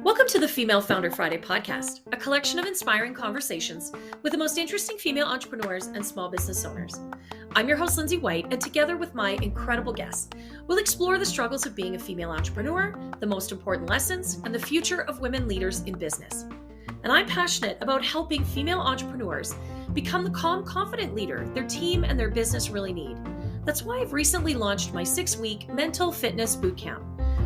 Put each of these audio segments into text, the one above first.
Welcome to the Female Founder Friday podcast, a collection of inspiring conversations with the most interesting female entrepreneurs and small business owners. I'm your host, Lindsay White, and together with my incredible guests, we'll explore the struggles of being a female entrepreneur, the most important lessons, and the future of women leaders in business. And I'm passionate about helping female entrepreneurs become the calm, confident leader their team and their business really need. That's why I've recently launched my 6-week mental fitness bootcamp.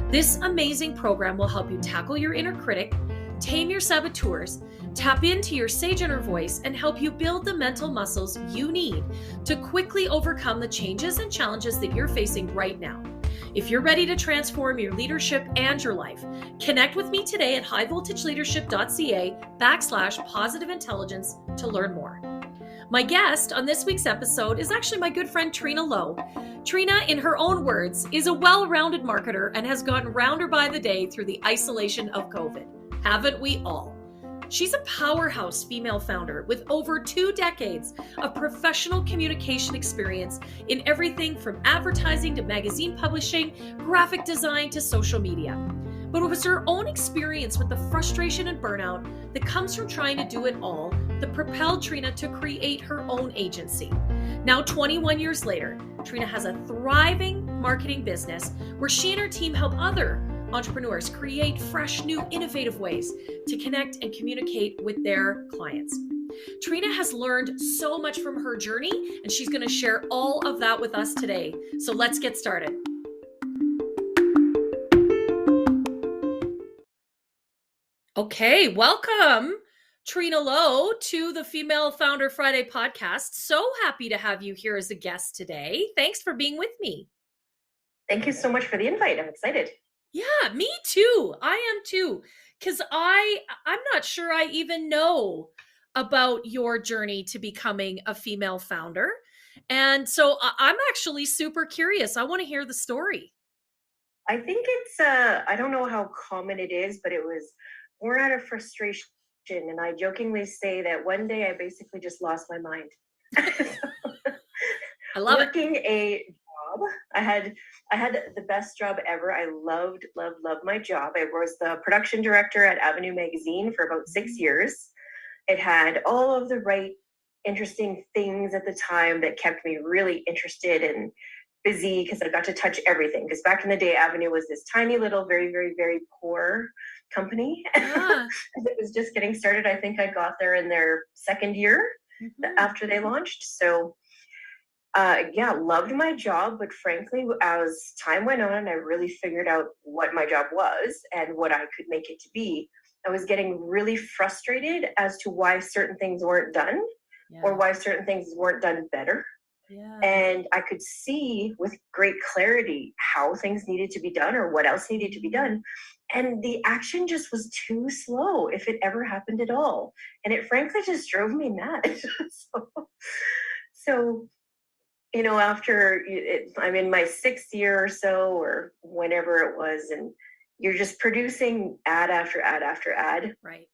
This amazing program will help you tackle your inner critic, tame your saboteurs, tap into your sage inner voice, and help you build the mental muscles you need to quickly overcome the changes and challenges that you're facing right now. If you're ready to transform your leadership and your life, connect with me today at 𝐻𝐫𝐢𝐧𝐚.ca/positive intelligence to learn more. My guest on this week's episode is actually my good friend Trina Lowe. Trina, in her own words, is a well-rounded marketer and has gotten rounder by the day through the isolation of COVID. Haven't we all? She's a powerhouse female founder with over 2 decades of professional communication experience in everything from advertising to magazine publishing, graphic design to social media. But it was her own experience with the frustration and burnout that comes from trying to do it all that propelled Trina to create her own agency. Now, 21 years later, Trina has a thriving marketing business where she and her team help other entrepreneurs create fresh, new, innovative ways to connect and communicate with their clients. Trina has learned so much from her journey, and she's going to share all of that with us today. So let's get started. Okay, welcome, Trina Lowe, to the Female Founder Friday podcast. So happy to have you here as a guest today. Thanks for being with me. Thank you so much for the invite. I'm excited. Yeah, me too. I am too, because I'm not sure I even know about your journey to becoming a female founder. And so I'm actually super curious. I want to hear the story. I think it's, I don't know how common it is, but it was born out of frustration. And I jokingly say that one day I basically just lost my mind. I love Working a job. I had the best job ever. I loved my job. I was the production director at Avenue magazine for about 6 years. It had all of the right interesting things at the time that kept me really interested and busy because I got to touch everything. Because back in the day, Avenue was this tiny little, very, very, very poor company. Yeah. As it was just getting started. I think I got there in their second year after they launched. So loved my job. But frankly, as time went on, I really figured out what my job was and what I could make it to be. I was getting really frustrated as to why certain things weren't done or why certain things weren't done better. Yeah. And I could see with great clarity how things needed to be done or what else needed to be done. And the action just was too slow, if it ever happened at all. And it frankly just drove me mad. So, after I'm in my 6th year or so, or whenever it was, and you're just producing ad after ad after ad. Right.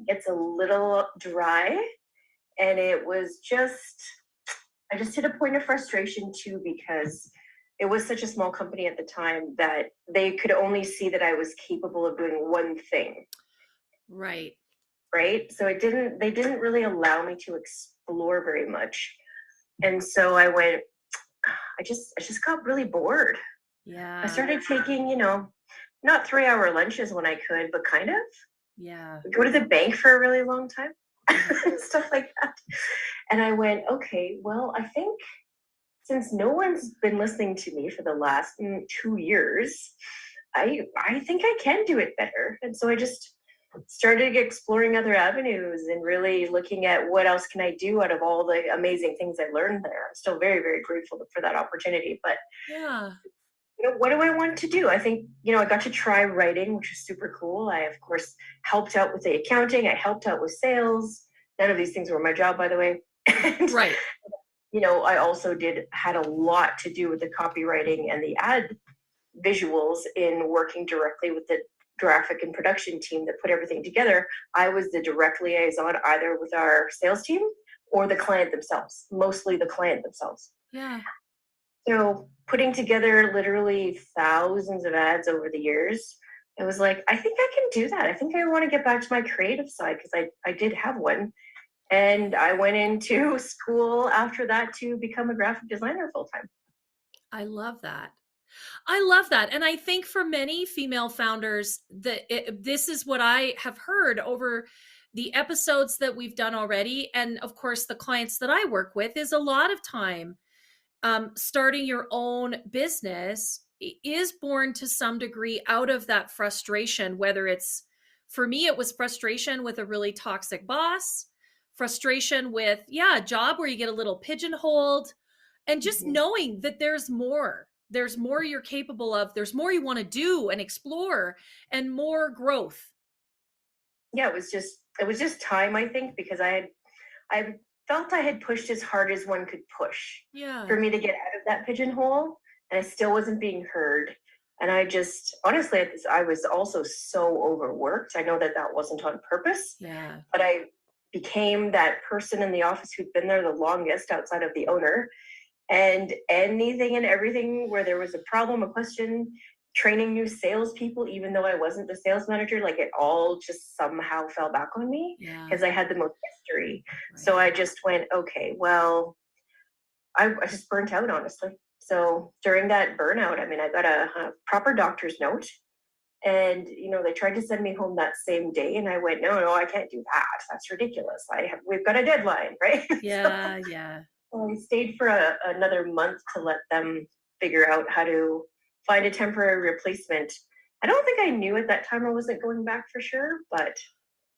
It's a little dry. And it was I just hit a point of frustration too, because it was such a small company at the time that they could only see that I was capable of doing one thing. Right. So they didn't really allow me to explore very much. And so I went, I just got really bored. Yeah. I started taking, not 3-hour lunches when I could, but kind of. Yeah. Go to the bank for a really long time. Stuff like that. And I went, okay, well, I think since no one's been listening to me for the last 2 years, I think I can do it better. And so I just started exploring other avenues and really looking at what else can I do out of all the amazing things I learned there. I'm still very, very grateful for that opportunity. But yeah. What do I want to do? I think, I got to try writing, which is super cool. I, of course, helped out with the accounting. I helped out with sales. None of these things were my job, by the way. And, right. I also had a lot to do with the copywriting and the ad visuals in working directly with the graphic and production team that put everything together. I was the direct liaison either with our sales team or the client themselves, mostly the client themselves. Yeah. So putting together literally thousands of ads over the years it was like, I think I can do that. I think I want to get back to my creative side because I did have one. And I went into school after that to become a graphic designer full time. I love that. I love that. And I think for many female founders, this is what I have heard over the episodes that we've done already. And of course, the clients that I work with is a lot of time starting your own business is born to some degree out of that frustration, whether it's, for me, it was frustration with a really toxic boss, frustration with, a job where you get a little pigeonholed, and just knowing that there's more you're capable of, there's more you want to do and explore, and more growth. Yeah, it was just time, I think, because I felt I had pushed as hard as one could push for me to get out of that pigeonhole, and I still wasn't being heard. And I just, honestly, I was also so overworked. I know that wasn't on purpose, but I became that person in the office who'd been there the longest outside of the owner. And anything and everything where there was a problem, a question, training new salespeople, even though I wasn't the sales manager, like it all just somehow fell back on me because I had the most history. Right. So I just went, okay, well, I just burnt out, honestly. So during that burnout, I mean, I got a proper doctor's note, and, they tried to send me home that same day. And I went, no, I can't do that. That's ridiculous. We've got a deadline, right? Yeah. So I stayed for another month to let them figure out how to find a temporary replacement. I don't think I knew at that time I wasn't going back for sure, but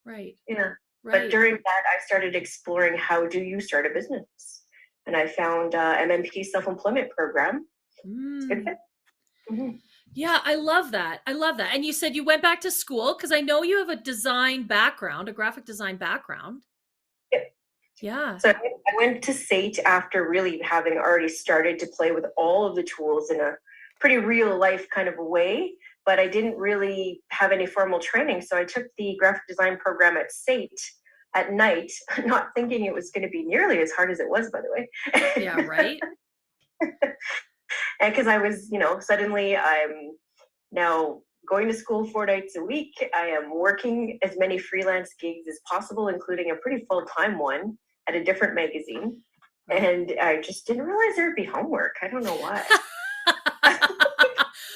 But during that, I started exploring, how do you start a business? And I found MMP self-employment program. It's a good fit. Mm-hmm. Yeah, I love that. And you said you went back to school, because I know you have a design background, a graphic design background. Yep. Yeah. So I went to 𝐓𝐫𝐢𝐧𝐚 after really having already started to play with all of the tools in a pretty real life kind of a way, but I didn't really have any formal training. So I took the graphic design program at 𝐓𝐫𝐢𝐧𝐚 at night, not thinking it was going to be nearly as hard as it was, by the way. Yeah, right. And because I was, suddenly I'm now going to school 4 nights a week. I am working as many freelance gigs as possible, including a pretty full-time one at a different magazine. And I just didn't realize there'd be homework. I don't know why.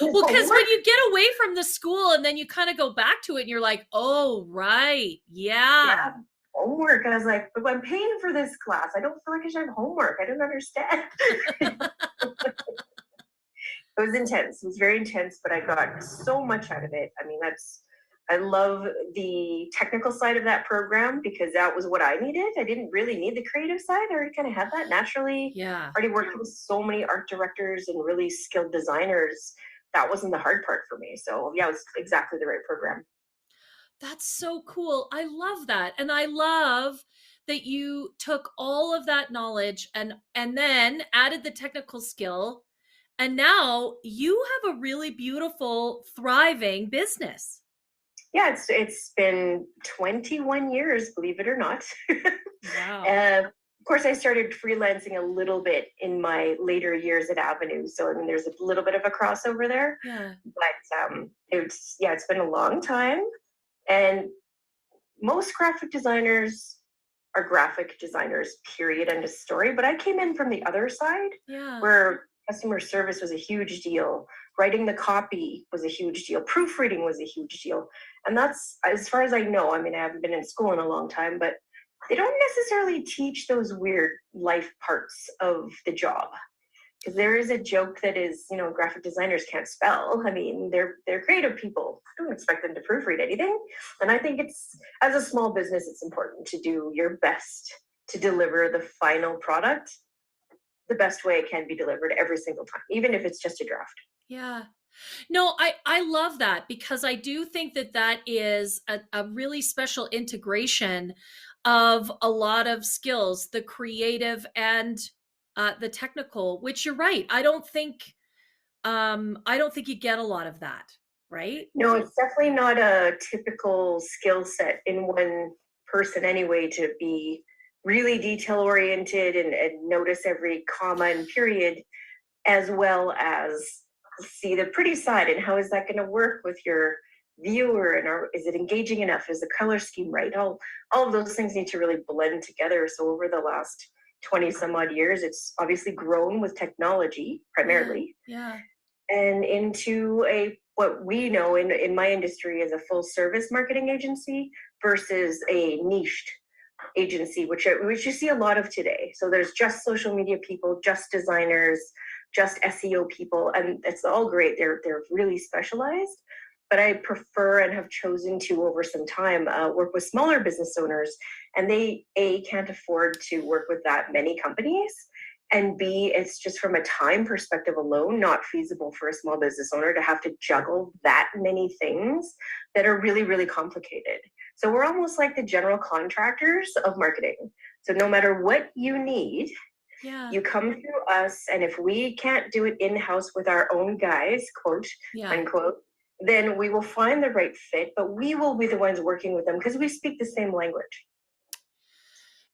Well, because when you get away from the school and then you kind of go back to it and you're like, oh, right. Yeah. Homework. And I was like, but I'm paying for this class. I don't feel like I should have homework. I don't understand. It was intense. It was very intense, but I got so much out of it. I mean, I love the technical side of that program because that was what I needed. I didn't really need the creative side. I already kind of had that naturally. Yeah. Already worked with so many art directors and really skilled designers. That wasn't the hard part for me. So yeah, it was exactly the right program. That's so cool. I love that. And I love that you took all of that knowledge and then added the technical skill. And now you have a really beautiful, thriving business. Yeah, it's been 21 years, believe it or not. Wow. Of course, I started freelancing a little bit in my later years at Avenue. So, I mean, there's a little bit of a crossover there. Yeah. But it's been a long time. And most graphic designers are graphic designers, period, end of story. But I came in from the other side, where customer service was a huge deal. Writing the copy was a huge deal. Proofreading was a huge deal. And that's, as far as I know, I mean, I haven't been in school in a long time, but they don't necessarily teach those weird life parts of the job. Because there is a joke that is, graphic designers can't spell. I mean, they're creative people. I don't expect them to proofread anything. And I think as a small business, it's important to do your best to deliver the final product the best way it can be delivered every single time, even if it's just a draft. Yeah. No, I love that, because I do think that is a really special integration of a lot of skills, the creative and the technical, which you're right. I don't think you get a lot of that, right? No, it's definitely not a typical skill set in one person anyway, to be really detail oriented and notice every comma and period, as well as see the pretty side and how is that going to work with your viewer, and is it engaging enough? Is the color scheme right? All of those things need to really blend together. So over the last 20 some odd years, it's obviously grown with technology primarily, and into what we know in my industry as a full service marketing agency versus a niched agency, which you see a lot of today. So there's just social media people, just designers, just SEO people, and it's all great. They're really specialized. But I prefer and have chosen to, over some time, work with smaller business owners, and they can't afford to work with that many companies, and B, it's just from a time perspective alone not feasible for a small business owner to have to juggle that many things that are really, really complicated. So we're almost like the general contractors of marketing. So no matter what you need, you come through us, and if we can't do it in-house with our own guys, quote, unquote, then we will find the right fit, but we will be the ones working with them because we speak the same language.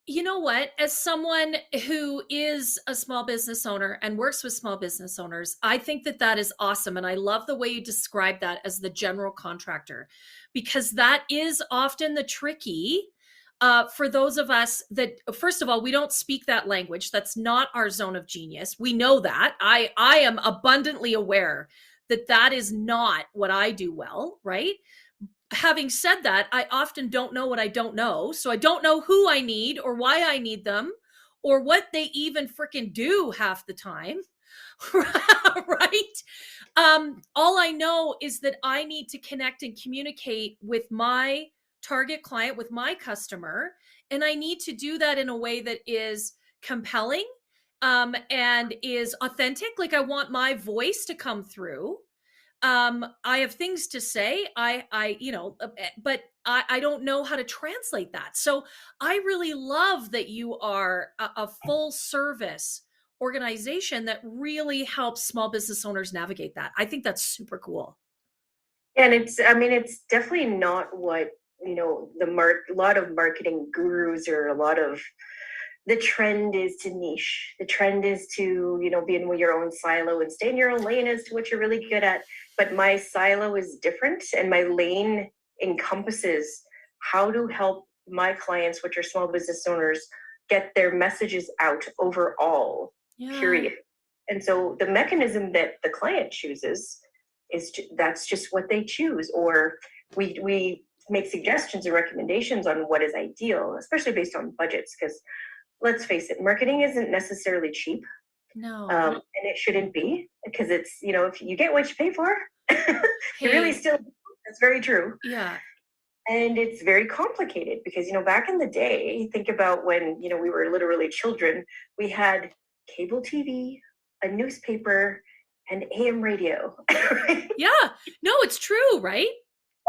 You know what? As someone who is a small business owner and works with small business owners, I think that is awesome. And I love the way you describe that as the general contractor, because that is often the tricky for those of us that, first of all, we don't speak that language. That's not our zone of genius. We know that. I am abundantly aware that is not what I do well, right? Having said that, I often don't know what I don't know. So I don't know who I need or why I need them or what they even freaking do half the time, right? All I know is that I need to connect and communicate with my target client, with my customer, and I need to do that in a way that is compelling and is authentic. Like, I want my voice to come through. I have things to say, but I don't know how to translate that. So I really love that you are a full service organization that really helps small business owners navigate that. I think that's super cool. And it's definitely not what, a lot of marketing gurus, or a lot of the trend is to niche. The trend is to, be in your own silo and stay in your own lane as to what you're really good at. But my silo is different, and my lane encompasses how to help my clients, which are small business owners, get their messages out overall, period. And so the mechanism that the client chooses that's just what they choose. Or we make suggestions and recommendations on what is ideal, especially based on budgets, because let's face it, marketing isn't necessarily cheap. No. And it shouldn't be, because it's, if you get what you pay for, you really still, that's very true. Yeah. And it's very complicated because, back in the day, think about when, we were literally children, we had cable TV, a newspaper, and AM radio. Right? Yeah. No, it's true, right?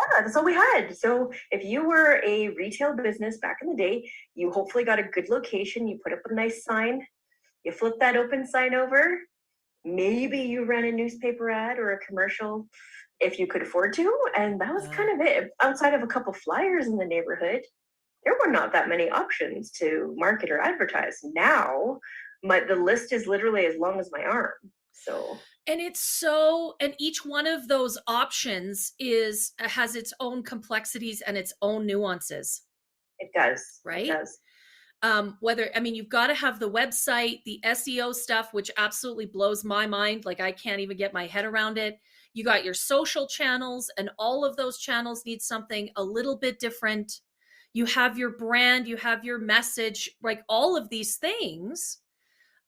Yeah, that's all we had. So if you were a retail business back in the day, you hopefully got a good location, you put up a nice sign, you flip that open sign over, maybe you ran a newspaper ad or a commercial if you could afford to, and that was kind of it. Outside of a couple flyers in the neighborhood, there were not that many options to market or advertise. Now, the list is literally as long as my arm. So... And and each one of those options has its own complexities and its own nuances. It does. Right? It does. You've got to have the website, the SEO stuff, which absolutely blows my mind. Like, I can't even get my head around it. You got your social channels, and all of those channels need something a little bit different. You have your brand, you have your message, like all of these things.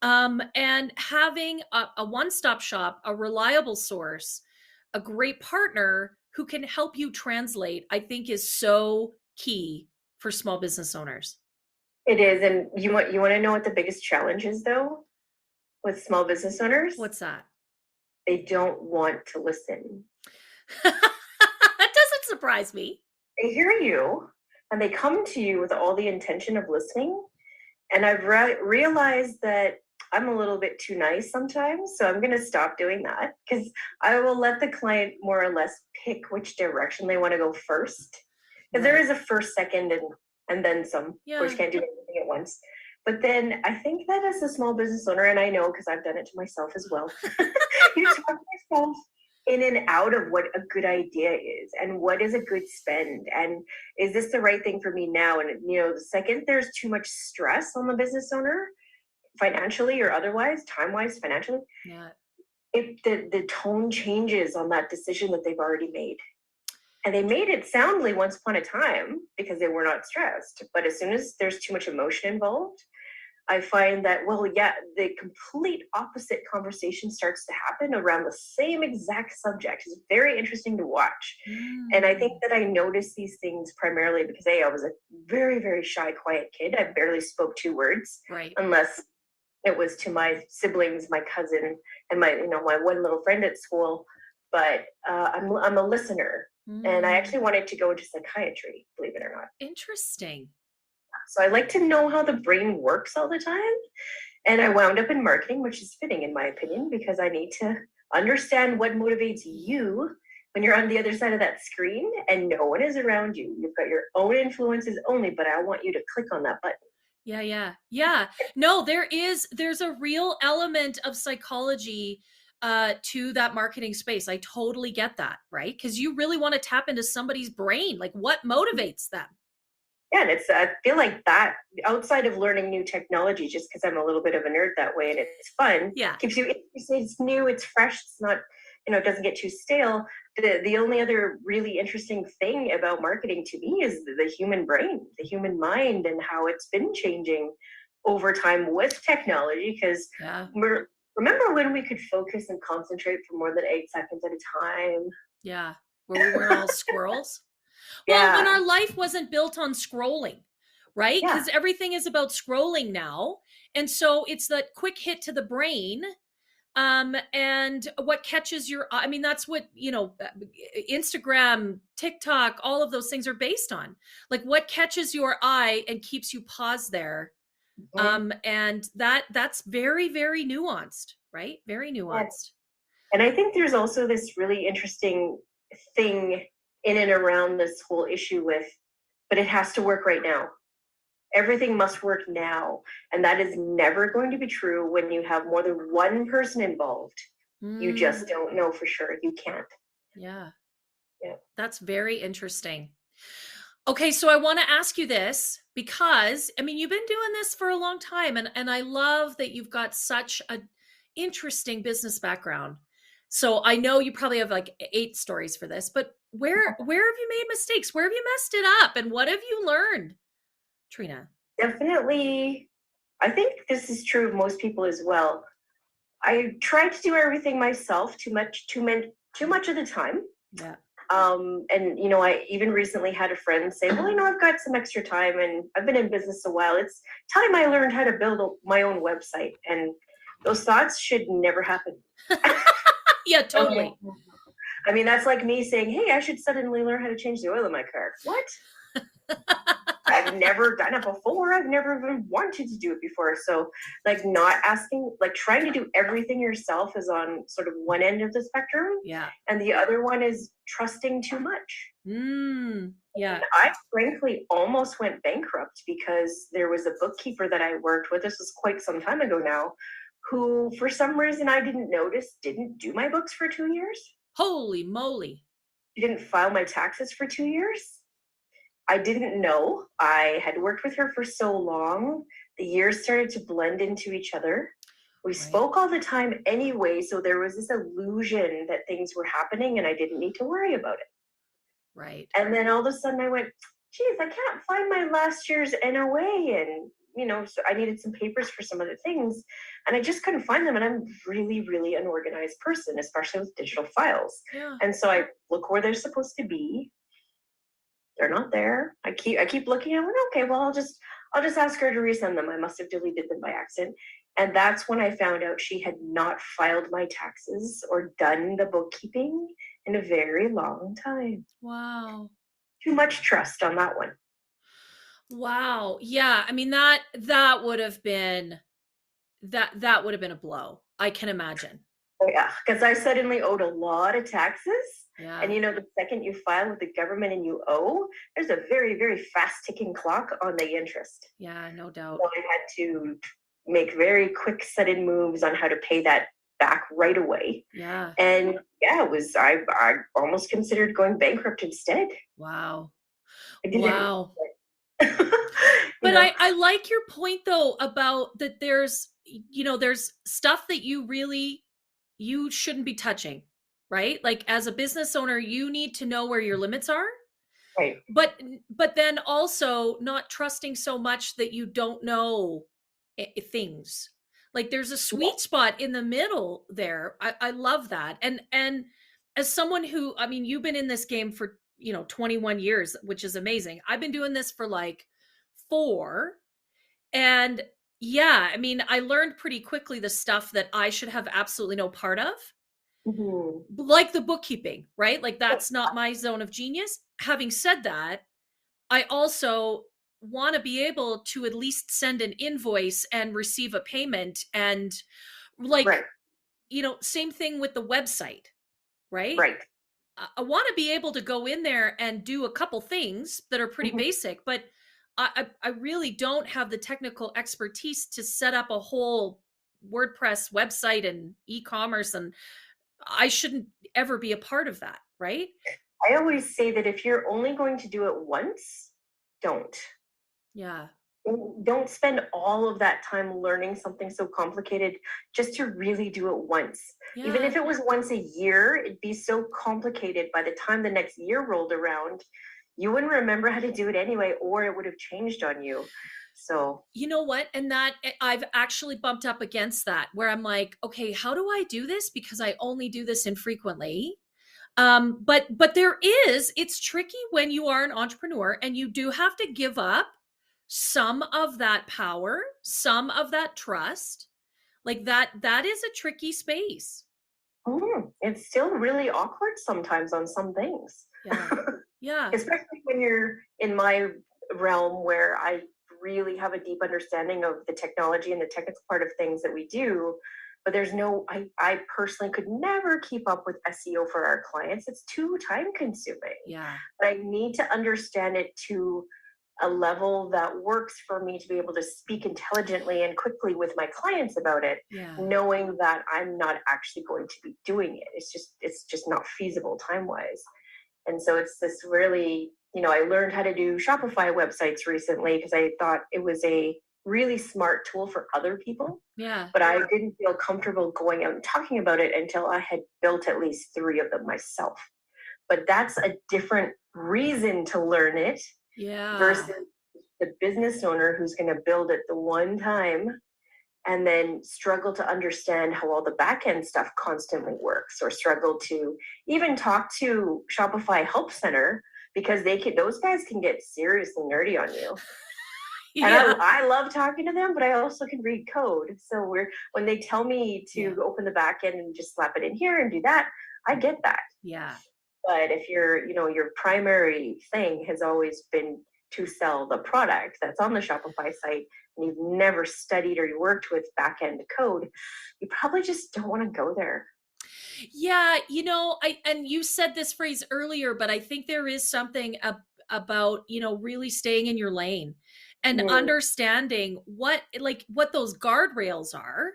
And having a one-stop shop, a reliable source, a great partner who can help you translate, I think is so key for small business owners. It is. And you want to know what the biggest challenge is, though, with small business owners? What's that? They don't want to listen. That doesn't surprise me. They hear you, and they come to you with all the intention of listening. And I've realized that I'm a little bit too nice sometimes, so I'm going to stop doing that, because I will let the client more or less pick which direction they want to go first. Because there is a first, second, and then some. Of course, you can't do everything at once. But then I think that as a small business owner, and I know because I've done it to myself as well, you talk to yourself in and out of what a good idea is and what is a good spend and is this the right thing for me now. And the second there's too much stress on the business owner, financially or otherwise, time-wise, financially, Yeah. the tone changes on that decision that they've already made. And they made it soundly once upon a time because they were not stressed. But as soon as there's too much emotion involved, I find that, the complete opposite conversation starts to happen around the same exact subject. It's very interesting to watch. And I think that I noticed these things primarily because I was a very, very shy, quiet kid. I barely spoke 2 words, Right. unless it was to my siblings, my cousin, and my one little friend at school. But I'm a listener. And I actually wanted to go into psychiatry, believe it or not. Interesting. So I like to know how the brain works all the time. And I wound up in marketing, which is fitting in my opinion, because I need to understand what motivates you when you're on the other side of that screen and no one is around you. You've got your own influences only, but I want you to click on that button. Yeah. No, there's a real element of psychology to that marketing space. I totally get that, right? Because you really want to tap into somebody's brain, like what motivates them. Yeah, and I feel like that outside of learning new technology, just because I'm a little bit of a nerd that way, and it's fun. Yeah, keeps you interested. It's new, it's fresh. It's not, it doesn't get too stale. The only other really interesting thing about marketing to me is the human brain, the human mind, and how it's been changing over time with technology. Because remember when we could focus and concentrate for more than 8 seconds at a time? Yeah, where we weren't all squirrels. Yeah. Well, when our life wasn't built on scrolling, right? Because everything is about scrolling now. And so it's that quick hit to the brain. And what catches your eye, I mean, that's what, Instagram, TikTok, all of those things are based on. Like what catches your eye and keeps you paused there. And that's very, very nuanced, right? Very nuanced. And I think there's also this really interesting thing in and around this whole issue but it has to work right now. Everything must work now. And that is never going to be true when you have more than one person involved. You just don't know for sure. You can't. Yeah. That's very interesting. Okay, so I want to ask you this because, you've been doing this for a long time, and I love that you've got such an interesting business background. So I know you probably have like 8 stories for this, but where have you made mistakes? Where have you messed it up? And what have you learned, Trina? Definitely. I think this is true of most people as well. I tried to do everything myself too much of the time. Yeah. And I even recently had a friend say, well, I've got some extra time and I've been in business a while. It's time I learned how to build my own website. And those thoughts should never happen. Yeah, totally. That's like me saying, hey, I should suddenly learn how to change the oil in my car. What? I've never done it before. I've never even wanted to do it before. So not asking, trying to do everything yourself is on sort of one end of the spectrum. Yeah. And the other one is trusting too much. Yeah. And I frankly almost went bankrupt because there was a bookkeeper that I worked with. This was quite some time ago now, who for some reason I didn't notice didn't do my books for 2 years. Holy moly. She didn't file my taxes for 2 years. I didn't know. I had worked with her for so long. The years started to blend into each other. We spoke all the time anyway, so there was this illusion that things were happening and I didn't need to worry about it. Right. And then all of a sudden I went, geez, I can't find my last year's NOA. And, so I needed some papers for some other things. And I just couldn't find them. And I'm really, really an organized person, especially with digital files. Yeah. And so I look where they're supposed to be. They're not there. I keep looking. I went, okay, well, I'll just ask her to resend them. I must have deleted them by accident. And that's when I found out she had not filed my taxes or done the bookkeeping in a very long time. Wow. Too much trust on that one. Wow. Yeah. That would have been a blow. I can imagine. Oh, yeah. Because I suddenly owed a lot of taxes. Yeah. And the second you file with the government and you owe, there's a very, very fast ticking clock on the interest. Yeah, no doubt. So I had to make very quick sudden moves on how to pay that back right away. Yeah. And yeah, it was, I almost considered going bankrupt instead. Wow. I didn't, Wow. you But know, I like your point though about that there's stuff that you shouldn't be touching, right? Like as a business owner, you need to know where your limits are, right. but then also not trusting so much that you don't know things. Like there's a Yeah. sweet spot in the middle there. I love that. And as someone who, I mean, you've been in this game for, 21 years, which is amazing. I've been doing this for like 4. And yeah, I mean, I learned pretty quickly the stuff that I should have absolutely no part of, Mhm. like the bookkeeping, right? Like that's not my zone of genius. Having said that, I also want to be able to at least send an invoice and receive a payment and like, Right, same thing with the website, right? right. I want to be able to go in there and do a couple things that are pretty Mhm. basic, but I really don't have the technical expertise to set up a whole WordPress website and e-commerce, and I shouldn't ever be a part of that, right? I always say that if you're only going to do it once, don't. Yeah. Don't spend all of that time learning something so complicated just to really do it once. Even Yeah. if it was once a year, it'd be so complicated by the time the next year rolled around, you wouldn't remember how to do it anyway, or it would have changed on you. So, You know what? And that I've actually bumped up against that where I'm like, okay, how do I do this? Because I only do this infrequently. But it's tricky when you are an entrepreneur and you do have to give up some of that power, some of that trust. Like that is a tricky space. it's still really awkward sometimes on some things. Yeah. Yeah. Especially when you're in my realm where I really have a deep understanding of the technology and the technical part of things that we do. But there's no, I personally could never keep up with SEO for our clients. It's too time consuming. Yeah. But I need to understand it to a level that works for me to be able to speak intelligently and quickly with my clients about it, Yeah. knowing that I'm not actually going to be doing it. It's just not feasible time wise. And so it's this really, I learned how to do Shopify websites recently because I thought it was a really smart tool for other people. Yeah. But I didn't feel comfortable going out and talking about it until I had built at least 3 of them myself. But that's a different reason to learn it Yeah. versus the business owner who's going to build it the one time and then struggle to understand how all the back end stuff constantly works, or struggle to even talk to Shopify Help Center because those guys can get seriously nerdy on you. And Yeah. I love talking to them, but I also can read code. So when they tell me to open the back end and just slap it in here and do that, I get that. Yeah. But if your primary thing has always been to sell the product that's on the Shopify site, and you've never studied or you worked with back-end code, you probably just don't want to go there. Yeah, and you said this phrase earlier, but I think there is something about, really staying in your lane and understanding what those guardrails are,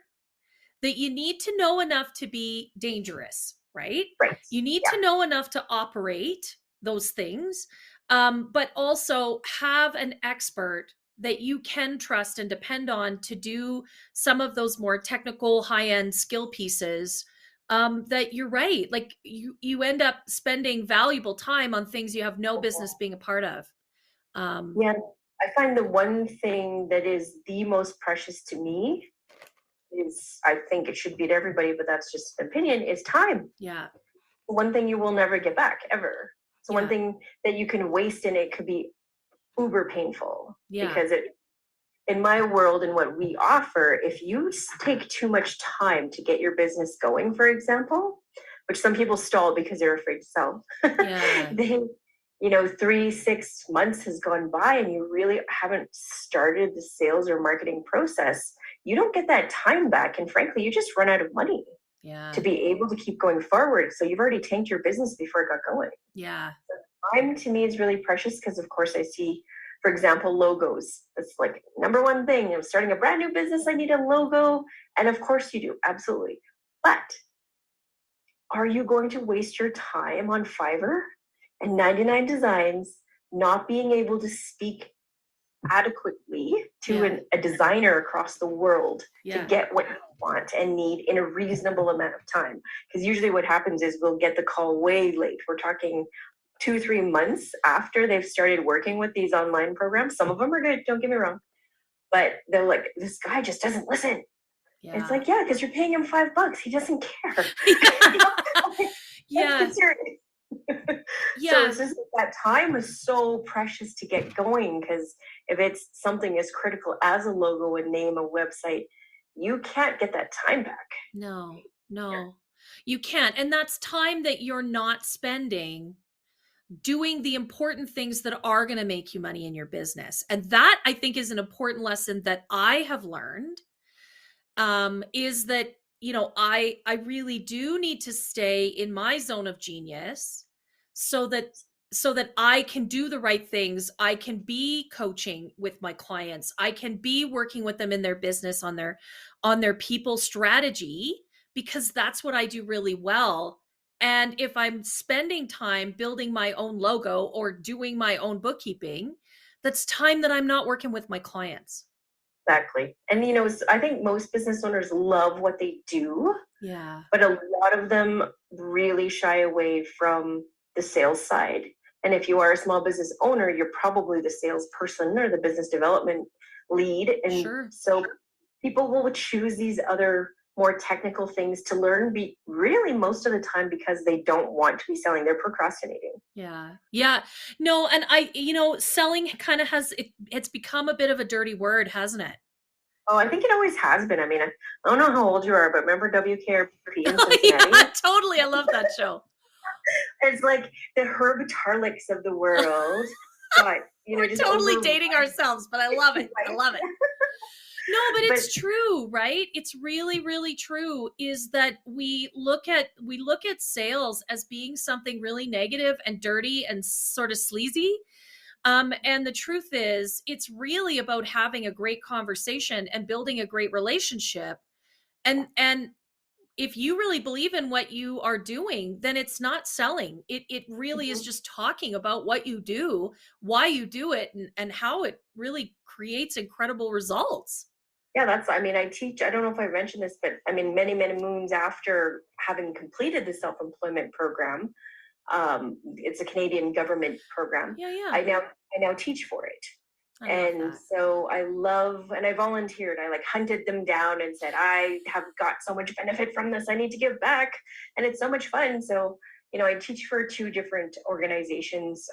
that you need to know enough to be dangerous, right? Right. You need Yeah. to know enough to operate those things, but also have an expert that you can trust and depend on to do some of those more technical high-end skill pieces, that you're right. Like you end up spending valuable time on things you have no business being a part of. Yeah. I find the one thing that is the most precious to me is, I think it should be to everybody, but that's just an opinion, is time. Yeah. One thing you will never get back ever. So Yeah. one thing that you can waste in it could be uber painful, Yeah. because in my world and what we offer, if you take too much time to get your business going, for example, which some people stall because they're afraid to sell, Yeah. then 3-6 months has gone by and you really haven't started the sales or marketing process, you don't get that time back, and frankly you just run out of money Yeah. to be able to keep going forward. So you've already tanked your business before it got going. Yeah. Time to me is really precious because, of course, I see, for example, logos. It's like number one thing. I'm starting a brand new business, I need a logo. And of course you do, absolutely. But are you going to waste your time on Fiverr and 99 designs not being able to speak adequately to a designer across the world to get what you want and need in a reasonable amount of time? Because usually what happens is we'll get the call way late. We're talking 2-3 months after they've started working with these online programs. Some of them are good, don't get me wrong, but they're like, this guy just doesn't listen. Yeah. It's like, yeah, because you're paying him $5. He doesn't care. Yeah. So it's just that time is so precious to get going, because if it's something as critical as a logo, a name, a website, you can't get that time back. No, you can't. And that's time that you're not spending doing the important things that are going to make you money in your business. And that, I think, is an important lesson that I have learned, is that, I really do need to stay in my zone of genius so that I can do the right things. I can be coaching with my clients. I can be working with them in their business on their people strategy, because that's what I do really well. And if I'm spending time building my own logo or doing my own bookkeeping, that's time that I'm not working with my clients. Exactly. And, I think most business owners love what they do. Yeah. But a lot of them really shy away from the sales side. And if you are a small business owner, you're probably the salesperson or the business development lead. And so people will choose these other more technical things to learn, really most of the time because they don't want to be selling. They're procrastinating. Yeah. No, and selling kind of it's become a bit of a dirty word, hasn't it? Oh, I think it always has been. I mean, I don't know how old you are, but remember WKRP in Cincinnati? Yeah, totally. I love that show. It's like the 𝐓𝐫𝐢𝐧𝐚 of the world. But, we're just totally dating ourselves, but I love it. I love it. No, but it's true, right? It's really, really true, is that we look at sales as being something really negative and dirty and sort of sleazy. And the truth is, it's really about having a great conversation and building a great relationship. And if you really believe in what you are doing, then it's not selling. It really is just talking about what you do, why you do it, and how it really creates incredible results. Yeah, I teach, I don't know if I mentioned this, but many, many moons after having completed the self-employment program, it's a Canadian government program. Yeah. I now teach for it. So I volunteered. I hunted them down and said, I have got so much benefit from this. I need to give back. And it's so much fun. So, I teach for 2 different organizations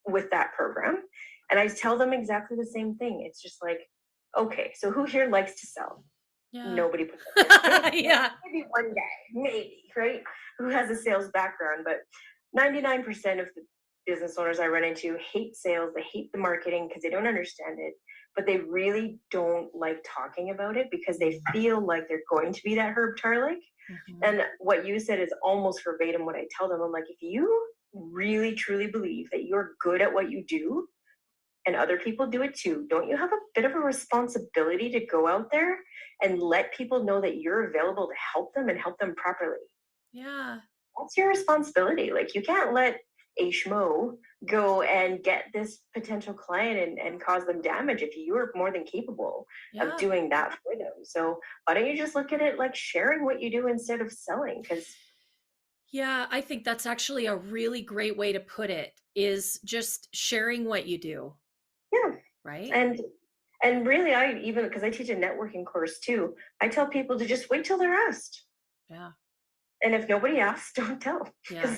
with that program. And I tell them exactly the same thing. It's just like, okay, so who here likes to sell? Yeah. Nobody puts yeah. Maybe one guy, maybe, right? Who has a sales background, but 99% of the business owners I run into hate sales. They hate the marketing because they don't understand it, but they really don't like talking about it because they feel like they're going to be that 𝐓𝐫𝐢𝐧𝐚. Mm-hmm. And what you said is almost verbatim what I tell them. I'm like, if you really truly believe that you're good at what you do, and other people do it too, don't you have a bit of a responsibility to go out there and let people know that you're available to help them and help them properly? Yeah. That's your responsibility. You can't let a schmo go and get this potential client and cause them damage if you are more than capable of doing that for them. So why don't you just look at it like sharing what you do instead of selling? Yeah, I think that's actually a really great way to put it, is just sharing what you do. Yeah. Right. And really, because I teach a networking course too, I tell people to just wait till they're asked. Yeah. And if nobody asks, don't tell. Yeah.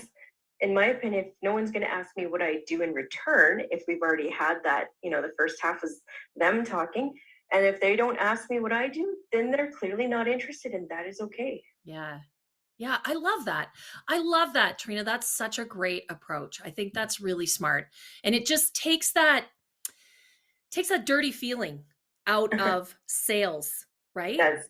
In my opinion, if no one's going to ask me what I do in return, if we've already had that, the first half was them talking. And if they don't ask me what I do, then they're clearly not interested, and that is okay. Yeah. Yeah, I love that. I love that, Trina. That's such a great approach. I think that's really smart. And it just takes that dirty feeling out of sales, right? It does.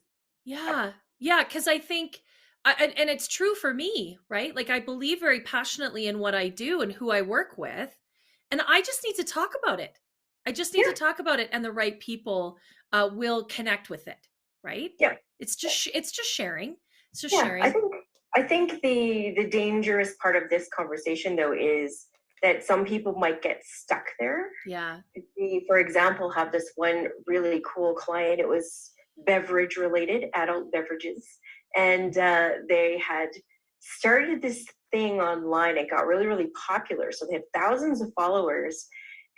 Yeah. Yeah, because I think, and it's true for me, right? I believe very passionately in what I do and who I work with, and I just need to talk about it. I just need to talk about it, and the right people will connect with it, right? Yeah. It's just sharing. It's just sharing. sharing. I think I think the dangerous part of this conversation, though, is that some people might get stuck there. Yeah. We, for example, have this one really cool client. It was beverage related, adult beverages. And they had started this thing online. It got really, really popular. So they had thousands of followers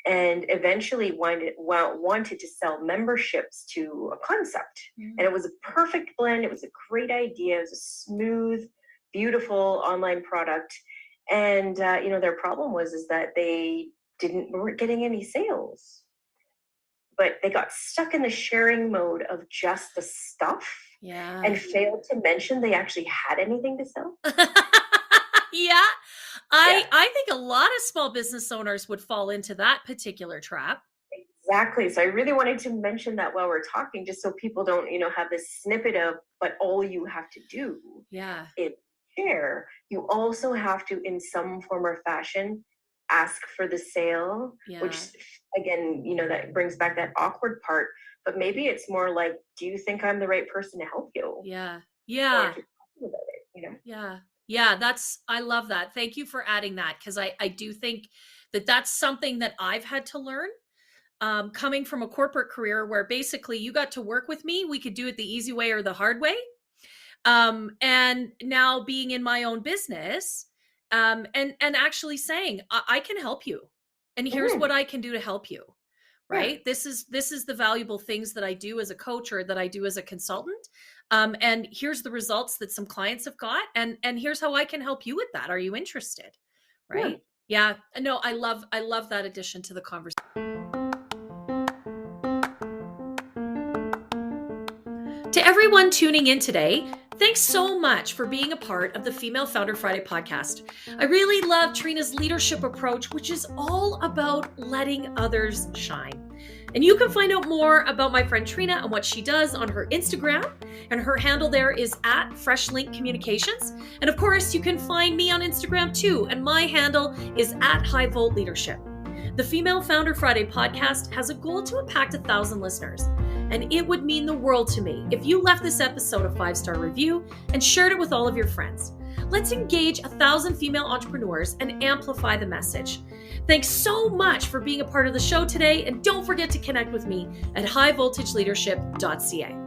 and eventually wanted to sell memberships to a concept. And it was a perfect blend. It was a great idea. It was a smooth, beautiful online product. And their problem was that they weren't getting any sales, but they got stuck in the sharing mode of just the stuff. Yeah. And failed to mention they actually had anything to sell. Yeah. I think a lot of small business owners would fall into that particular trap. Exactly. So I really wanted to mention that while we're talking, just so people don't, have this snippet of, but all you have to do is share. You also have to, in some form or fashion, ask for the sale, which again, that brings back that awkward part. But maybe it's more like, do you think I'm the right person to help you? Yeah. Or to talk about it, Yeah. I love that. Thank you for adding that. Cause I do think that that's something that I've had to learn, coming from a corporate career where basically you got to work with me. We could do it the easy way or the hard way. And now being in my own business, and actually saying, I can help you. And here's what I can do to help you. Right. Yeah. This is the valuable things that I do as a coach or that I do as a consultant. And here's the results that some clients have got. And here's how I can help you with that. Are you interested? Right. Yeah. No, I love that addition to the conversation. To everyone tuning in today, thanks so much for being a part of the Female Founder Friday podcast. I really love Trina's leadership approach, which is all about letting others shine. And you can find out more about my friend Trina and what she does on her Instagram. And her handle there is @FreshLink And of course, you can find me on Instagram too. And my handle is @HighVoltLeadership. The Female Founder Friday podcast has a goal to impact 1,000 listeners. And it would mean the world to me if you left this episode a 5-star review and shared it with all of your friends. Let's engage 1,000 female entrepreneurs and amplify the message. Thanks so much for being a part of the show today. And don't forget to connect with me at highvoltageleadership.ca.